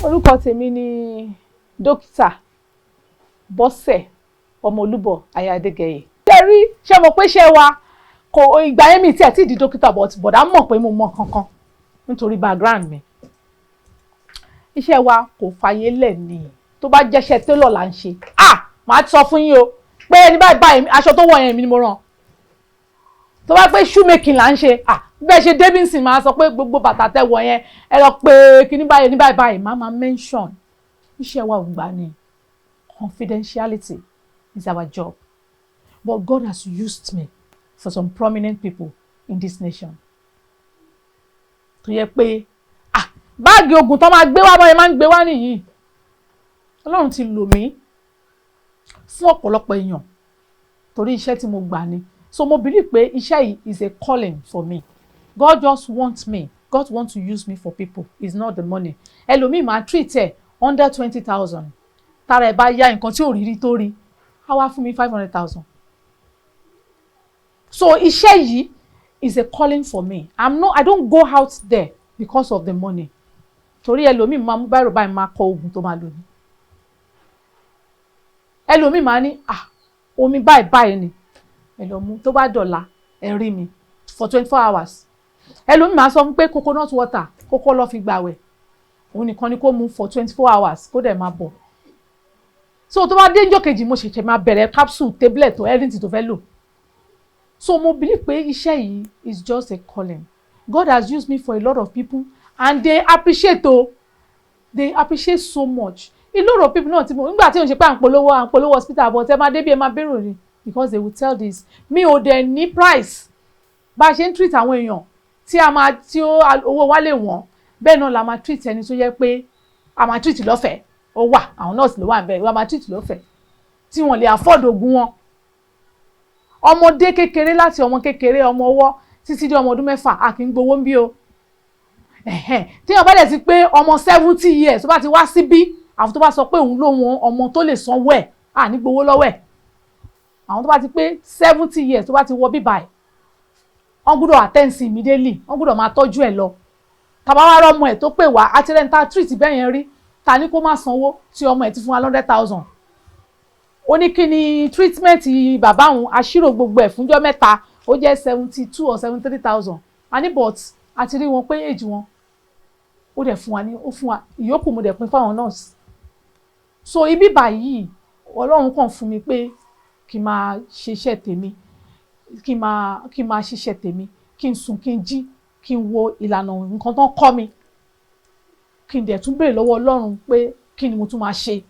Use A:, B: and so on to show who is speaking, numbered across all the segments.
A: Orúkọ tèmi ni Dókítà Bọ́sẹ̀ Ọmọolúbọ̀ Ayádégẹyè. Ṣé mo pé ṣé wa kò ìgbà yẹn mi tí ẹ ti di dókítà bọ̀dá mọ̀ pé mo mọ̀ kankan nítorí background mi. Iṣẹ́ wa kò fàyè lẹ̀ ni tó bá jẹ́ṣẹ́ tailor là ń ṣe. Màá sọ fún yín o pé ní báyìí aṣọ tó wọ̀ yẹn mi ni mo rán. Tó bá pé shoemaking là ń ṣe, bẹ́ẹ̀ ṣe Davidson máa sọ pé gbogbo bàtà tẹ́ wọ̀ yẹn ẹ lọ pé kí ní báyìí máa mention. Iṣẹ́ wa ò gbà ni. Confidentiality is our job. But God has used me for some prominent people in this nation. Tó yẹ pé báàgì ogun tó máa gbé wá báyìí máa ń gbé wá nìyí. Ọlọ́run ti lò mí fún ọ̀pọ̀lọpọ̀ èèyàn torí iṣẹ́ tí mo gbà ni. So mo believe pé iṣẹ́ yìí is a calling for me. God just wants me. God wants to use me for people. It's not the money. Ẹlòmíì máa treat ẹ under 20,000. Tara ẹ bá yá nǹkan tí ò rí tó rí. Á wá fún mi 500,000. So iṣẹ́ yìí is a calling for me. I don't go out there because of the money. Torí ẹlòmíì máa mú báyìí máa kọ oògùn tó máa lò ní. Ẹlòmíì máa ní omi báyìí ni. Ẹlòmú tó bá dọ̀la ẹ rí mi for 24 hours. Ẹlòmíì máa sọ fún pé coconut water kókó lọ fi gbàwẹ̀. Òun nìkan ni kó mu for 24 hours kó dẹ̀ máa bọ̀. So tó bá dé ọjọ́ kejì mo ṣẹ̀ṣẹ̀ máa bẹ̀rẹ̀ capsule tablet or anything tó fẹ́ lò. So mo believe pé iṣẹ́ yìí is just a calling. God has used me for a lot of people and they appreciate they appreciate so much. A lot of people náà tí mo nígbà tí ó ń ṣe pé à ń polówó hospital but ẹ máa débi ẹ máa bẹ̀rù ni because they will tell this. Mi ò dẹ̀ ní price. Bá a ṣe ń treat àwọn èèyàn tí owó wa lè wọ́n bẹ́ẹ̀ náà la máa treat ẹni tó yẹ pé a máa treat lọ́fẹ̀ẹ́. Ó wà àwọn nurse ló wà níbẹ̀ wọ́n máa treat lọ́fẹ̀ẹ́ tí wọ́n lè afford oògùn wọn. Ọmọdé kékeré láti ọmọ kékeré ọmọ ọwọ́ títí dé ọmọ ọdún 4 a kì í gbowó ń bí o. Tí wọ́n bá dẹ̀ ti pé ọmọ 70 years tó bá ti wá síbí àwọn tó bá sọ pé òun ló wọn ọmọ tó lè sanwó ẹ̀ ní gbowó lọ́wọ́ ẹ̀. Àwọn tó bá ti pé 70 years tó bá ti wọ bíbá ẹ̀ wọ́n gbọ́dọ̀ attend sí immediately wọ́n gbọ́dọ̀ máa tọ́jú ẹ̀ lọ. Tàbá wá rọ́mọ ẹ̀ tó pè wá àtirẹ́ńtà treat bẹ́ẹ̀ yẹn rí ta ní kó má sanwó tí ọmọ ẹ̀ ti fún wa 100,000. Ó ní kí ni treatment bàbá òun aṣírò gbogbo ẹ̀ fúnjọ́ mẹ́ta ó jẹ́ 72 or 73,000. A ní but a ti rí wọn pé age wọn ó dẹ̀ fún wa ìyókù mo dẹ̀ pín fáwọn nurse. So ibi báyìí Ọlọ́run kàn fún mi pé kí n máa ṣiṣẹ́ tèmi kí n máa ṣiṣẹ́ tèmi kí n sùn kí n jí kí n wo ìlànà nǹkan tó ń kọ́ mi kí n dẹ̀ tún béèrè lọ́wọ́ Ọlọ́run pé kí ni mo tún máa ṣe.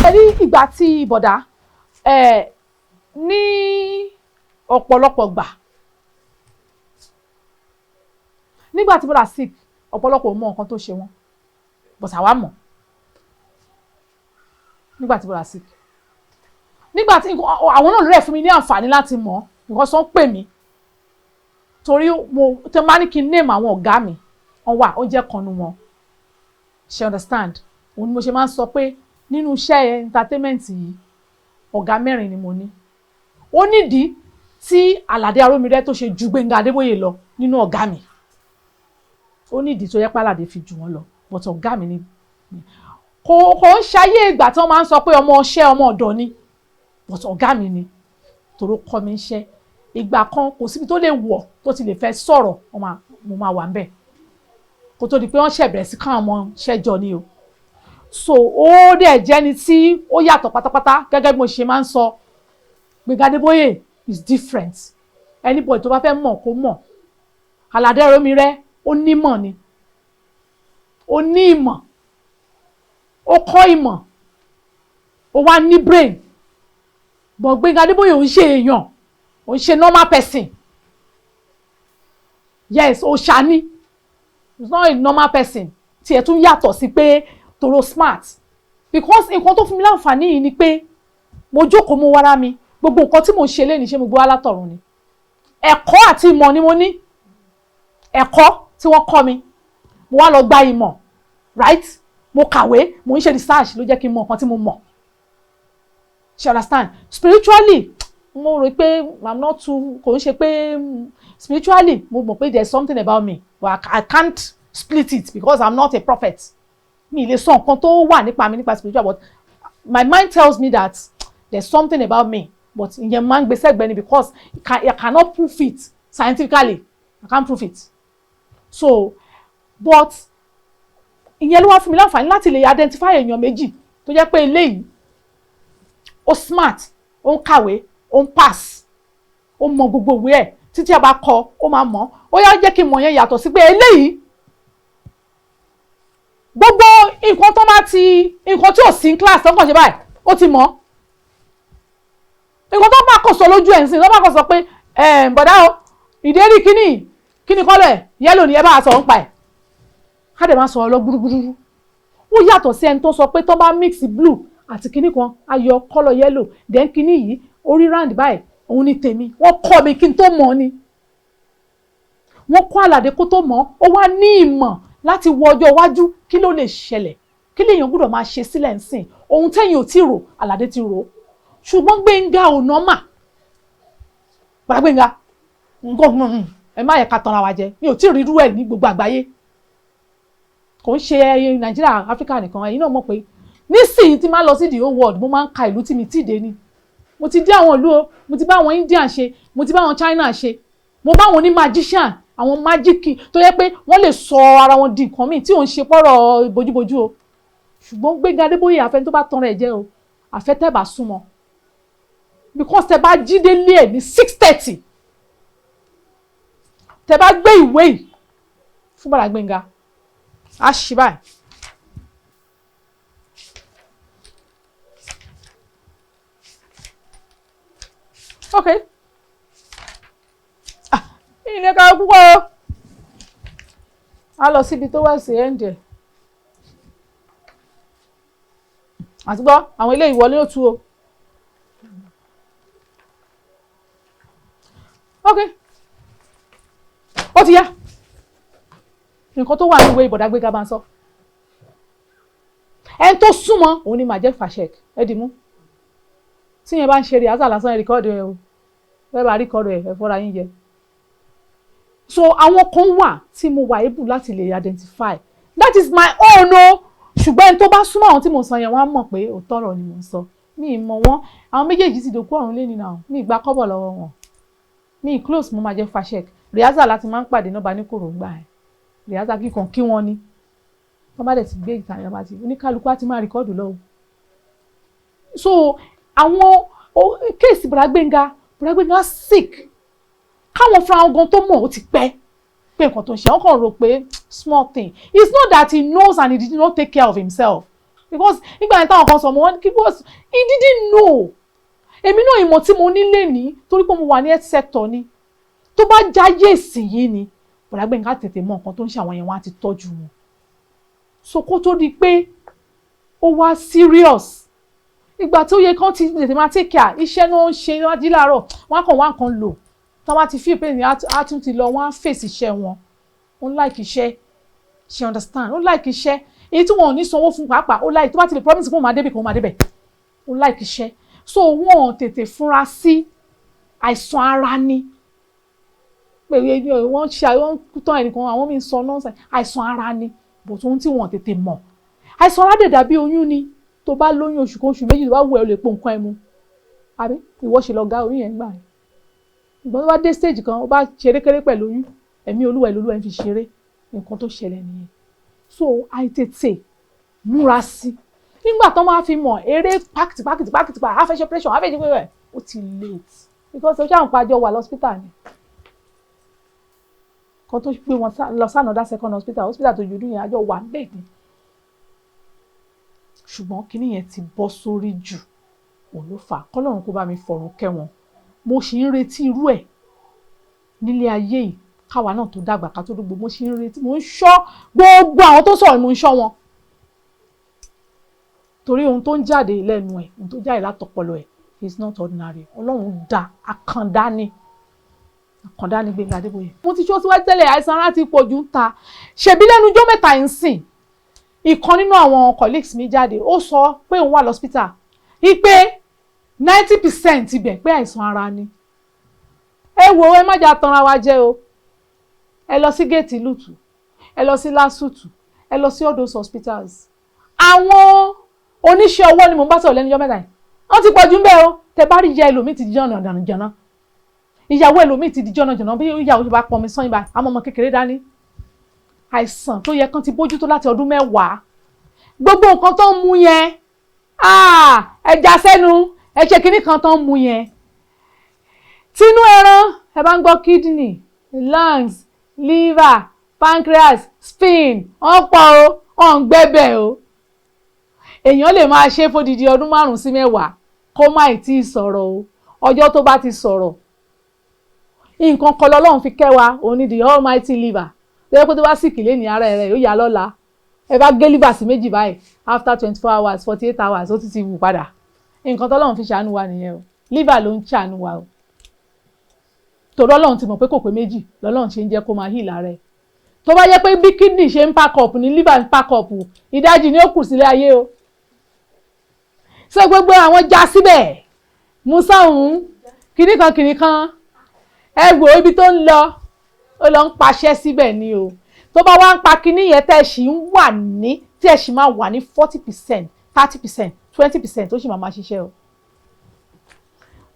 A: Ẹ̀rí ìgbà tí bọ̀dá ní ọ̀pọ̀lọpọ̀ gbà nígbà tí bọ̀dá sick ọ̀pọ̀lọpọ̀ mọ nǹkan tó ṣe wọ́n but àwa mọ̀ nígbà tí bọ̀dá sick nígbà tí àwọn náà lè fún mi ní àǹfààní láti mọ̀ because wọ́n pè mí torí mo tẹ́ máa ní kí n name àwọn ọ̀gá mi wọ́n wà ó jẹ́ kan nu wọn ṣe understand òun ni mo ṣe máa ń sọ pé nínú iṣẹ́ entertainment yìí ọ̀gá 4 ni mo ní. Ó nídìí tí Aládé Arómiré tó ṣe ju Gbenga Adeboye lọ nínú ọ̀gá mi. Ó nídìí tó yẹ pé Aládé fi jù wọ́n lọ but ọ̀gá mi ni. Kò ń ṣayé ìgbà tí wọ́n máa ń sọ pé ọmọ ọṣẹ́ ọmọ ọ̀dọ̀ ni but ọ̀gá mi ni tòró kọ́ mi iṣẹ́. Ìgbà kan kò síbi tó lè wọ̀ tó ti lè fẹ́ sọ̀rọ̀ mo máa wà ńbẹ̀. Kó tó di pé wọ́n ṣẹ̀bẹ̀rẹ̀ sí káwọn ọmọ ṣẹ́jọ ni o. So ó dẹ̀ jẹ́ni tí ó yàtọ̀ pátápátá gẹ́gẹ́ bí mo ṣe máa ń sọ Gbenga Adeboye is different. Anybody tó bá fẹ́ mọ̀ kó mọ̀. Aládé Arómiré ó nímọ̀ ni. Ó ní ìmọ̀. Ó kọ́ ìmọ̀. Ó wá ní brain. But Gbenga Adeboye ò ń ṣe èèyàn. Ó ń ṣe normal person. Yes, ó ṣàní. He's not a normal person. Tí ẹ̀ tún yàtọ̀ sí pé toro smart because nǹkan tó fún mi láǹfààní yìí ni pé mo jókòó mo wára mi gbogbo nǹkan tí mo ṣe lé ní ṣe mo gbọ́ alátọ̀run ni ẹ̀kọ́ àti ìmọ̀ ni mo ní ẹ̀kọ́ tí wọ́n kọ́ mi mo wá lọ gba ìmọ̀ right mo kàwé mo ń ṣe research ló jẹ́ kí n mọ nǹkan tí mo mọ̀ you understand spiritually mo rò pé I'm not too kò ń ṣe pé spiritually mo mọ̀ pé there's something about me but I can't split it because I'm not a prophet. Mi lè sọ nǹkan tó wà nípa mi nípa spiritual but my mind tells me that there's something about me but ìyẹn máa ń gbé sẹ́gbẹ̀ẹ́ ni because I cannot prove it scientifically. I can't prove it. So but ìyẹn ló wá fún mi láǹfààní láti lè identify èèyàn méjì tó jẹ́ pé eléyìí ó smart, ó ń kàwé, ó ń pass, ó mọ gbogbo ìwé ẹ̀ títí a bá kọ ó máa mọ̀. Ó yá jẹ́ kí n mọ̀ yẹn yàtọ̀ sí pé eléyìí gbogbo nǹkan tó máa ti nǹkan tí ò sí class tó kàn ṣe báyìí ó ti mọ̀. Nǹkan tó bá kọ sọ lójú ẹ̀ ń sìn tó bá kọ sọ pé bọ̀dá o ìdérí kíní kọ́lẹ̀ yẹ́lò ni ẹ bá sọ ń pa ẹ̀. Ká dẹ̀ máa sọ̀rọ̀ lọ gbúrúgbúrú. Ó yàtọ̀ sí ẹni tó sọ pé tó bá mix blue àti kíní kan ayọ̀ kọ́lọ̀ yẹ́lò then kíní yìí orí round báyìí òun ni tèmi. Wọ́n kọ́ mi kí n tó mọ̀ ni. Wọ́n kọ́ Àlàdé kó tó mọ̀ ó wá ní ìmọ̀ láti wo ọjọ́ iwájú kí ló lè ṣẹlẹ̀ kí lèèyàn gbọ́dọ̀ máa ṣe sílẹ̀ ń sìn ohun tẹ́yìn ò tí rò Àlàdé ti rò ṣùgbọ́n Gbénga ò nọ́mà. Bàbá Gbénga nǹkan ẹ má yẹ ká tanra wa jẹ mi ò tí rí irú ẹ̀ ní gbogbo àgbáyé kò ń ṣe Nàìjíríà Áfíríkà nìkan ẹ̀yin náà mọ̀ pé nísìnyí tí máa lọ sí the whole world mo máa ń ka ìlú tí mi tí dé ni mo ti dé àwọn ìlú o mo ti bá àwọn Indian ṣe mo ti bá àwọn China ṣe mo bá àwọn ní magician àwọn májíkì tó yẹ pé wọ́n lè sọ ara wọn di nǹkan míì tí ò ń ṣe pọ́rọ̀ bójúbójú o ṣùgbọ́n Gbénga Adébóyè àfẹ́ tó bá tan rẹ̀ jẹ́ o àfẹ́ tẹ́ bá súnmọ́ because tẹ́ bá jí délé ẹ̀ ní 6:30 tẹ́ bá gbé ìwé yìí Fubara Gbénga á ṣí báyìí. Okay. Ilé ká púpọ̀ a lọ síbi tó wá sí ẹ̀ǹdẹ̀ àti gbọ́ àwọn ilé ìwọlé ó tú o. Okay. Ó ti yá nǹkan tó wà ní ìwé ìbọ̀dá Gbénga bá ń sọ ẹni tó súnmọ́ òun ni màá jẹ́ fàṣẹk ẹ̀dìmú tí yẹn bá ń ṣe rí àṣà lásán rìkọ́dù ẹ̀ o bẹ́ẹ̀ bá rìkọ́dù ẹ̀ fọ́ra yín jẹ. So àwọn kan wà tí mo wà able láti lè identify that is my own o ṣùgbọ́n ẹni tó bá súnmọ́ àwọn tí mo sọ yẹn wọ́n á mọ̀ pé òótọ́ ọ̀rọ̀ ni mo ń sọ mi ì mọ̀ wọ́n àwọn méjèèjì ti dòkú ọ̀run lẹ́ni náà mi ì gba kọ́bọ̀ lọ́wọ́ wọn mi ì close mo máa jẹ́ fàṣẹk rìhásà láti máa ń pàdé náà bá ní kòròǹgbà ẹ̀ rìhásà kíkan kí wọ́n ní wọ́n bá dẹ̀ ti gbé ìtàn ìjọba ti oníkálukú á ti máa rìkọ́dù lọ́wọ́. So àwọn kéèsì Bùrà Gbénga sick káwọn fúnra wọn gan tó mọ̀ ó ti pẹ́ pé nǹkan tó ń ṣe wọ́n kàn rò pé small thing it's not that he knows and he did not take care of himself because nígbà yẹn táwọn kan sọ mọ́ wọn he didn't know èmi náà ìmọ̀ tí mo nílé ní torí pé mo wà ní health sector ni tó bá jáyé èsì yìí ni Bùrà Gbénga tètè mọ nǹkan tó ń ṣe àwọn yẹn wọn á ti tọ́jú wọn so kó tó di pé ó wá serious ìgbà tó yẹ kán ti tètè máa take care iṣẹ́ náà ń ṣe wá jí láàárọ̀ wọ́n á kàn wá nǹkan lò tí wọ́n bá ti fi ìpè ní á tún ti lọ wọ́n á fèsì iṣẹ́ wọn ó like iṣẹ́ she understand ó like iṣẹ́ èyí tí wọn ò ní sanwó fún pàápàá ó like tó bá ti lè promise kó máa débì kó máa débẹ̀ ó like iṣẹ́ so wọn ò tètè fúnra sí àìsàn ara ni pé wọ́n ṣe àwọn tán ẹnìkan àwọn mi ń sọ nọ́ọ̀sì àìsàn ara ni bò tó ń tí wọn tètè mọ̀ àìsàn ara dẹ̀ dàbí oyún ni tó bá lóyún oṣù kan oṣù méjì tó bá wù ẹ́ o lè po nǹkan ẹ mu àbí ìwọ ṣe lọ ga oyún yẹn gbà ẹ́ ìgbọ́n tó bá dé stage kan ó bá ṣerékeré pẹ̀lú oyún ẹ̀mí olúwa ìlú ẹ̀ fi ṣeré nǹkan tó ṣẹlẹ̀ nìyẹn so àìtètè múra sí nígbà tó máa fi mọ̀ eré pákìtìpá àfẹ́ṣe pressure àfẹ́ṣe pé ó ti late because ọjọ́ àwọn pàjọ wà lọ́spítà ni kan tó gbé wọn lọ sí another second hospital tó yọdú yẹn àjọ wà bẹ́ẹ̀ ni ṣùgbọ́n kíní yẹn ti bọ́ sórí jù òun ló fà kọ́lọ́run kó bá mi fọ̀run kẹ́ wọn mo sì ń retí irú ẹ̀ nílé ayé yìí káwa náà tó dàgbà ká tó dúgbò mo sì ń retí mo ń ṣọ́ gbogbo àwọn tó sọ̀rọ̀ mo ń ṣọ́ wọn torí ohun tó ń jáde lẹ́nu ẹ̀ ohun tó jáde látọpọlọ ẹ̀ is not ordinary ọlọ́run dá àkàndá ni Gbénga Adébóyè mo ti ṣó síwájú tẹ́lẹ̀ àìsàn ara ti pọ̀ jù ń ta ṣèbí lẹ́nu ọjọ́ mẹ́ta ń sìn ìkan nínú àwọn colleagues mi jáde ó sọ pé òun wà lọ́spítà wípé 90% ibẹ̀ pé àìsàn ara ni. Ẹ wo ẹ má jà tanra wa jẹ o. Ẹ lọ sí géètì lùtù, ẹ lọ sí lásùtù, ẹ lọ sí all those hospitals. Àwọn oníṣẹ́ ọwọ́ ni mo bá sọ̀rọ̀ lẹ́nu ọjọ́ mẹ́ta yìí. Wọ́n ti pọ̀jù ń bẹ̀ o. Tẹ bá rí ìyá ẹlòmíì ti di jọ̀nà. Ìyàwó ẹlòmíì ti di jọ̀nà bí ìyàwó ti bá pọnmi sán ibà àmọ́ ọmọ kékeré dání. Àìsàn tó yẹ kán ti bójútó láti ọdún 10. Gbogbo nǹkan tó ń mu yẹn, ẹja sẹ́nu, ẹ ṣe kinní kan tó ń mu yẹn. Tínú ẹran, ẹ bá ń gbọ́ kidney, lungs, liver, pancreas, spleen, ọ̀pọ̀ o, ọ̀ǹgbẹ́bẹ̀ o. Èèyàn lè máa ṣe fódìdí ọdún 5 sí 10 kó má tí ì sọ̀rọ̀ o. Ọjọ́ tó bá ti sọ̀rọ̀, nǹkan kan lọ́lọ́run fi kẹ́ wa, òun ni the almighty liver. Tó yẹ pé tó bá sì kìlé ní ara rẹ̀ yóò yá lọ́la. Ẹ bá gé liver sí méjì báyìí, after 24 hours, 48 hours, ó ti wù padà. Nǹkan tọ́lọ́run fi ṣàánú wa nìyẹn o. Liver ló ń ṣàánú wa o. Torí Ọlọ́run ti mọ̀ pé kò pé méjì, lọ́lọ́run ṣe ń jẹ́ kó máa heal ara rẹ̀. Tó bá yẹ pé bí kidney ṣe ń pack up ní liver ń pack up, ìdajì ni ó kù sílé ayé o. Ṣé gbogbo àwọn já síbẹ̀? Musa òun, kìnì kan, ẹ wò ibi tó ń lọ, ó lọ ń paṣẹ́ síbẹ̀ ni o. Tó bá wá ń pa kinní yẹn tẹ́ ṣì ń wà ní, tí ẹ ṣì máa wà ní 40%, 30%, 20% ó ṣì máa ṣiṣẹ́ o.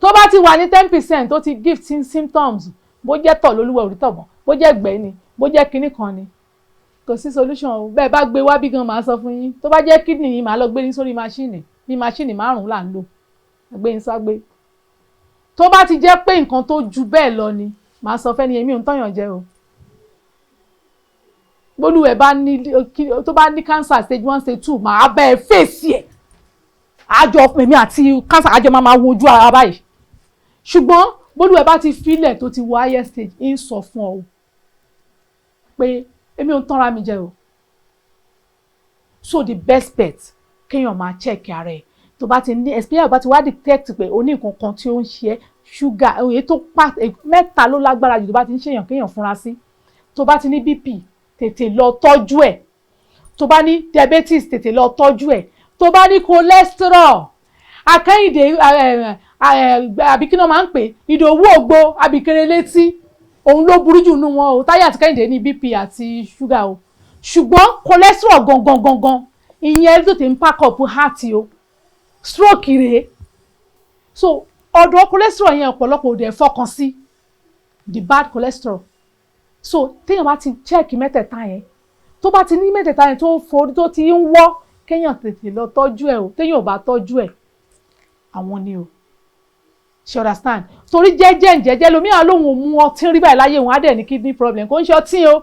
A: Tó bá ti wà ní 10% tó ti give symptoms, bó jẹ́ tọ̀ lólúwẹ̀ orí tọ̀bọ̀n, bó jẹ́ gbẹ́ ni, bó jẹ́ kinní kan ni, kò sí solution o. Bẹ́ẹ̀ bá gbé wá bí gan máa sọ fún yín. Tó bá jẹ́ kidney yín máa lọ gbé ní sórí máṣíìnì, bí máṣíìnì 5 là ń lò, gbé yín ságbé. Tó bá ti jẹ́ pé nǹkan tó ju bẹ́ẹ̀ lọ ni, màá sọ fẹ́ni èmi ò ń tọ̀yàn jẹ o. Bólúwẹ̀ bá ní, tó bá ní cancer stage 1, stage 2, màá bẹ́ẹ̀ fèsì ẹ̀. Àjọ èmi àti cancer àjọ máa wojú ara báyìí. Ṣùgbọ́n bólúwẹ̀ bá ti filẹ̀ tó ti wọ higher stage, ń sọ fún ọ pé èmi ò ń tanra mi jẹ o. So the best bet kéèyàn máa check ara ẹ̀. Tó bá ti ní especially bá ti wá detect pé o ní nǹkan kan tí ó ń ṣe sugar, èyí tó mẹ́ta ló lágbára jù tó bá ti ń ṣèyàn kéèyàn fúnra sí. Tó bá ti ní BP, tètè lọ tọ́jú ẹ̀. Tó bá ní diabetes, tètè lọ tọ́jú ẹ̀. Tó bá ní cholesterol, Akẹ́yìndé àbí kí náà máa ń pè, Ìdòwú Ògbó àbíkéré létí, òun ló burú jù nínú wọn o. Táyé àti Kẹ́yìndé ní BP àti sugar o. Ṣùgbọ́n cholesterol gangan ìyẹn tó ti ń pack up heart o. Stroke rèé. So ọ̀dọ̀ cholesterol yẹn ọ̀pọ̀lọpọ̀ ò dẹ̀ fọkàn sí, the bad cholesterol. So téèyàn bá ti check mẹ́tẹ̀ẹ̀ta yẹn, tó bá ti ní mẹ́tẹ̀ẹ̀ta yẹn tó forí tó ti ń wọ́, kéèyàn tètè lọ tọ́jú ẹ̀ o. Téèyàn ò bá tọ́jú ẹ̀, àwọn ni o. Ṣé understand? Torí jẹ́jẹ́ lómìnira lóhun ò mu ọtí rí báyìí láyé òun á dẹ̀ ní kidney problem. Kò ń ṣe ọtí o.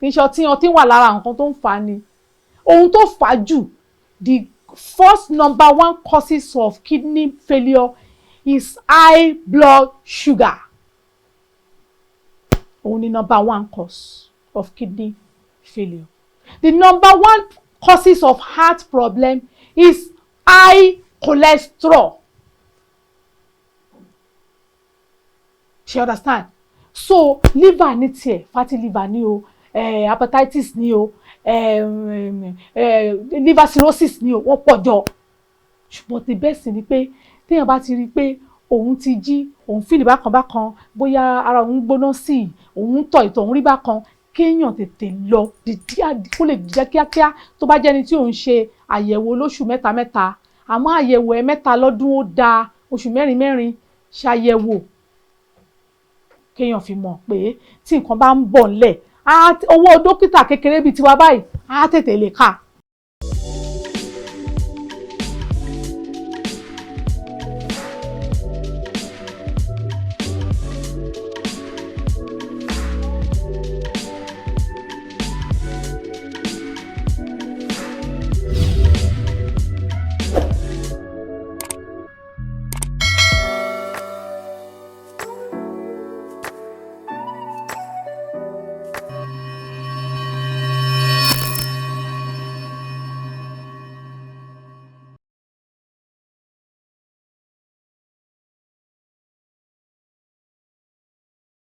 A: Kì í ṣe ọtí wà lára nǹkan tó ń fà ni. Ohun tó fà jù, the first number 1 causes of kidney failure is high blood sugar. Only number 1 cause of kidney failure. The number 1 causes of heart problem is high cholesterol. She understand? So liver ní tiẹ̀, fatty liver ní o, hepatitis ní o, liver cirrhosis ní o, wọ́n pọ̀ jọ. Ṣùgbọ́n the best ni pé téèyàn bá ti rí pé òun ti jí, òun feel bákan, bóyá ara òun gbóná sí, òun tọ̀ ìtọ̀ òun rí bákan, kéèyàn tètè lọ kó lè jẹ́ kíákíá. Tó bá jẹ́ni tí òun ṣe àyẹ̀wò lóṣù 3, àmọ́ àyẹ̀wò ẹ̀mẹ́ta lọ́dún ó dáa, oṣù 4 ṣàyẹ̀wò. Kéèyàn fi mọ̀ pé tí nǹkan bá ń bọ̀ ńlẹ̀, owó dókítà kékeré bíi tiwa báyìí, á tètè lè ká.